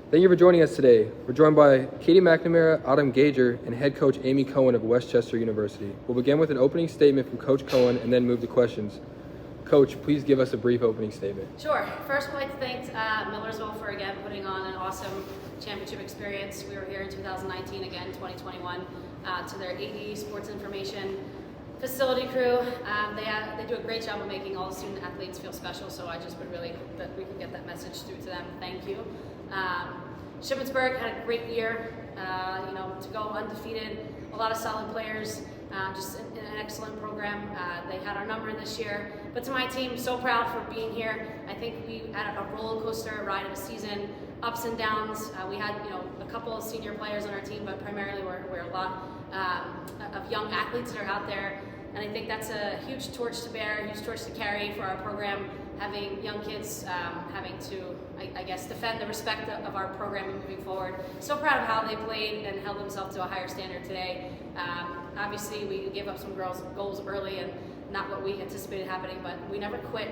Thank you for joining us today. We're joined by Caitie McNamara, Gager, and head coach Amy Cohen of Westchester University. We'll begin with an opening statement from Coach Cohen and then move to questions. Coach, please give us a brief opening statement. Sure. First, I'd like to thank Millersville for again putting on an awesome championship experience. We were here in 2019, again 2021, to their AD Sports Information facility crew. They do a great job of making all the student athletes feel special, so I just would really hope that we can get that message through to them. Thank you. Shippensburg had a great year, to go undefeated, a lot of solid players, just an excellent program. They had our number this year. But to my team, so proud for being here. I think we had a roller coaster ride of a season, ups and downs. We had, a couple of senior players on our team, but primarily we're a lot of young athletes that are out there. And I think that's a huge torch to bear, a huge torch to carry for our program, having young kids having to, defend the respect of our program moving forward. So proud of how they played and held themselves to a higher standard today. Obviously, we gave up some goals early and not what we anticipated happening, but we never quit.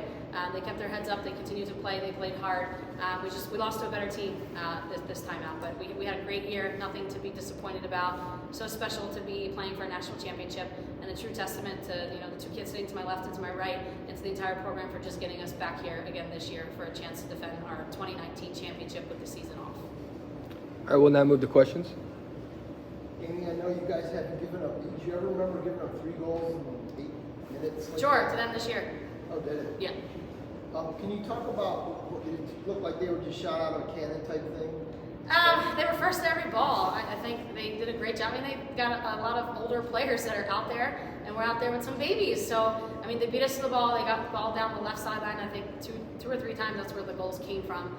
They kept their heads up, they continued to play, they played hard. We lost to a better team this time out, but we had a great year, nothing to be disappointed about. So special to be playing for a national championship, and a true testament to the two kids sitting to my left and to my right, and to the entire program for just getting us back here again this year for a chance to defend our 2019 championship with the season off. All right, we'll now move to questions. Amy, I know you guys haven't given up. Did you ever remember giving up 3 goals in 8 minutes? Sure, to them this year. Oh, did it? Yeah. Can you talk about what it looked like? They were just shot out of a cannon type thing? They were first to every ball. I think they did a great job. They got a lot of older players that are out there, and we're out there with some babies. So, they beat us to the ball. They got the ball down the left sideline. I think two or three times that's where the goals came from.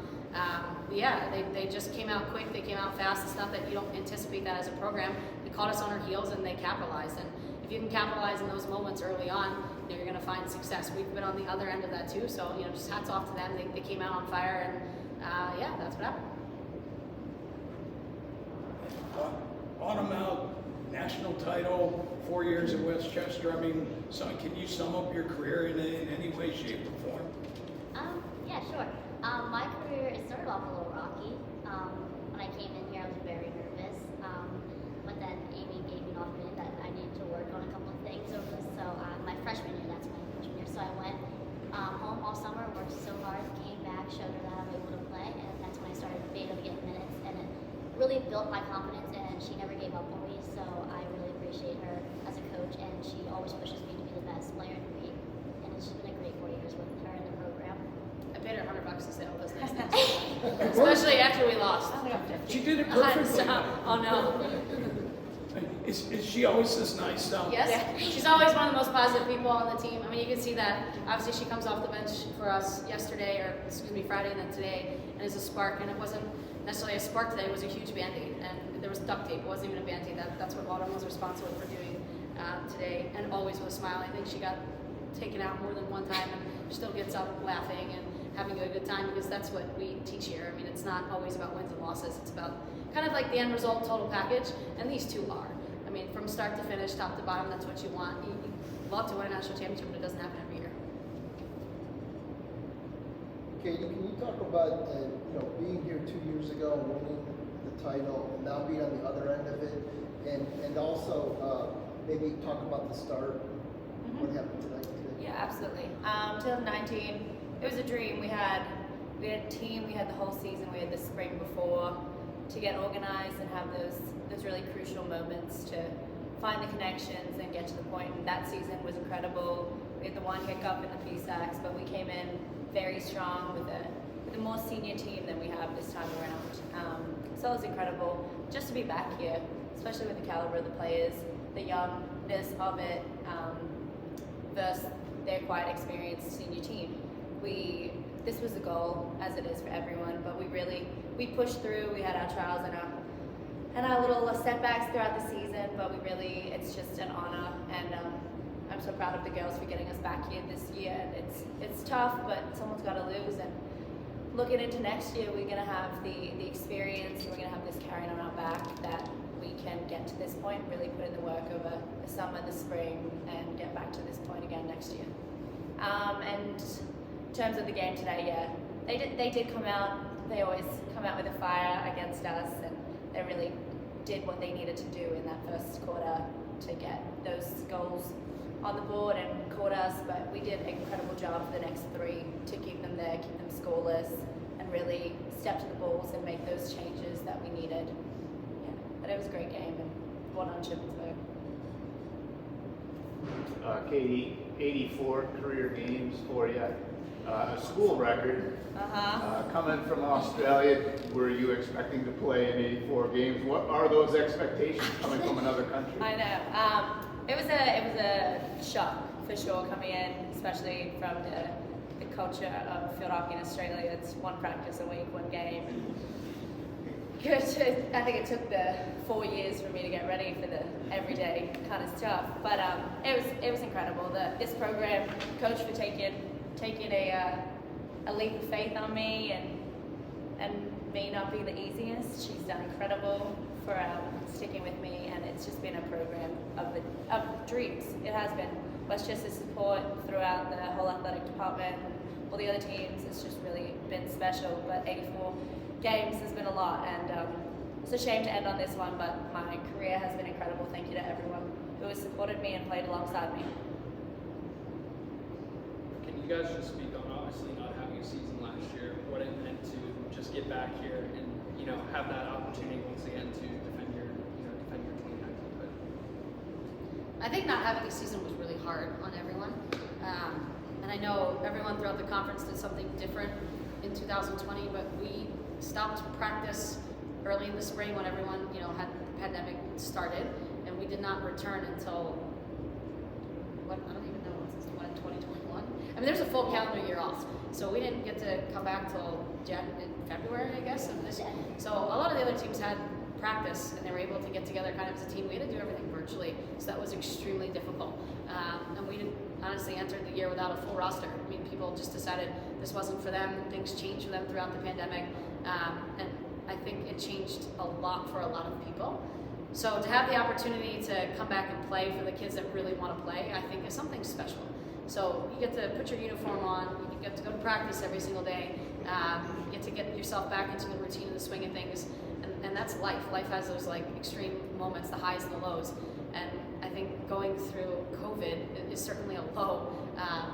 They just came out quick. They came out fast. It's not that you don't anticipate that as a program. They caught us on our heels, and they capitalized. And if you can capitalize in those moments early on, you're going to find success. We've been on the other end of that too. So, just hats off to them. They came out on fire, and that's what happened. Bottom out, national title, 4 years at Westchester. Can you sum up your career in any way, shape, or form? Yeah, sure. My career, it started off a little rocky. When I came in here, I was very nervous. But then Amy gave me an opportunity that I needed to work on a couple of things. So my freshman year, that's my freshman year. So I went home all summer, worked so hard, came back, showed her that I'm able to play, and that's when I started being able to get minutes. And it really built my confidence, and she never gave up on me. So I really appreciate her as a coach, and she always pushes me to be the best player in the league. And it's just been a great 4 years with her in the program. I paid her $100 to say all those nice things, especially after we lost. She did it perfectly. Oh no. Is she always this nice? Yes. Yeah. She's always one of the most positive people on the team. You can see that. Obviously, she comes off the bench for us Friday, and then today, and is a spark. And it wasn't necessarily a spark today. It was a huge Band-Aid, and there was duct tape. It wasn't even a Band-Aid. That's what Autumn was responsible for doing today, and always with a smile. I think she got taken out more than one time, and still gets up laughing and having a good time, because that's what we teach here. It's not always about wins and losses. It's about kind of like the end result, total package, and these two are. From start to finish, top to bottom, that's what you want. You love to win a national championship, but it doesn't happen every year. Caitie, can you talk about being here 2 years ago and winning the title, and now being on the other end of it, and also maybe talk about the start, what happened tonight? Yeah, absolutely. 2019, it was a dream. We had a team. We had the whole season. We had the spring before to get organized and have those really crucial moments to find the connections and get to the point. And that season was incredible. We had the one hiccup in the PSACs, but we came in very strong with a more senior team than we have this time around. So it was incredible just to be back here, especially with the caliber of the players, the youngness of it, versus their quite experienced senior team. This was the goal, as it is for everyone, but we pushed through. We had our trials and our little setbacks throughout the season, but it's just an honor, and I'm so proud of the girls for getting us back here this year. It's tough, but someone's got to lose, and looking into next year, we're going to have the experience, and we're going to have this carrying on our back that we can get to this point, really put in the work over the summer, the spring, and get back to this point again next year. And in terms of the game today, yeah, they did come out they always come out with a fire against us, and they really did what they needed to do in that first quarter to get those goals on the board and caught us, but we did an incredible job for the next three to keep them there, keep them scoreless, and really step to the balls and make those changes that we needed. Yeah, but it was a great game and won on Shippensburg. Caitie, 84 career games for you, a school record. Coming from Australia, were you expecting to play in 84 games? What are those expectations coming from another country? I know. It was a shock for sure coming in, especially from the culture of field hockey in Australia. It's one practice a week, one game. I think it took the 4 years for me to get ready for the everyday kind of stuff. But it was incredible. This program, coach for taking a leap of faith on me and me not being the easiest. She's done incredible for sticking with me, and it's just been a program of dreams. It has been. Westchester's support throughout the whole athletic department, all the other teams, it's just really been special. But 84 games has been a lot, and it's a shame to end on this one, but my career has been incredible. Thank you to everyone who has supported me and played alongside me. Can you guys just speak on obviously not having a season last year, what it meant to just get back here and have that opportunity once again to defend your 2019 title? I think not having a season was really hard on everyone. And I know everyone throughout the conference did something different in 2020, but we stopped practice early in the spring when everyone, had the pandemic started, and we did not return until, I don't even know, when 2021? I mean, there's a full calendar year off, so we didn't get to come back till February, I guess, of this year. So a lot of the other teams had practice, and they were able to get together kind of as a team. We had to do everything virtually, so that was extremely difficult. And we didn't honestly enter the year without a full roster. I mean, people just decided this wasn't for them. Things changed for them throughout the pandemic, and I think it changed a lot for a lot of people. So to have the opportunity to come back and play for the kids that really want to play, I think is something special. So you get to put your uniform on, you get to go to practice every single day, you get to get yourself back into the routine and the swing of things, and that's life. Life has those extreme moments, the highs and the lows, and I think going through COVID is certainly a low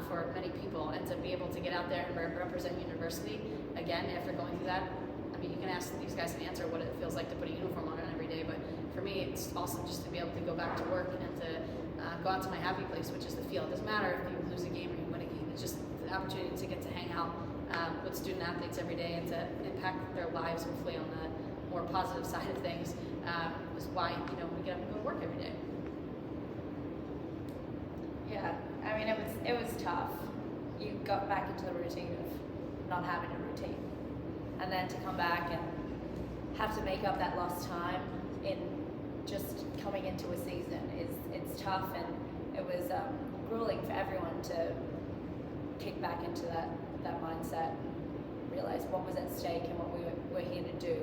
for many people, and to be able to get out there and represent university again after going through that, I mean, you can ask these guys to answer what it feels like to put a uniform on every day, but for me, it's awesome just to be able to go back to work and to go out to my happy place, which is the field. It doesn't matter if you lose a game or you win a game. It's just the opportunity to get to hang out with student athletes every day and to impact their lives, hopefully on the more positive side of things, is why we get up and go to work every day. Yeah, I mean, it was tough. You got back into the routine of not having a routine, and then to come back and have to make up that lost time in just coming into a season it's tough, and it was grueling for everyone to kick back into that mindset, realize what was at stake and what we were here to do.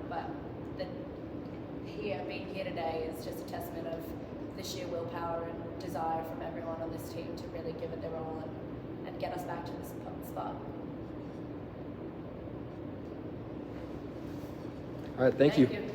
But being here today is just a testament of the sheer willpower and desire from everyone on this team to really give it their all and get us back to this spot. All right, thank you. you.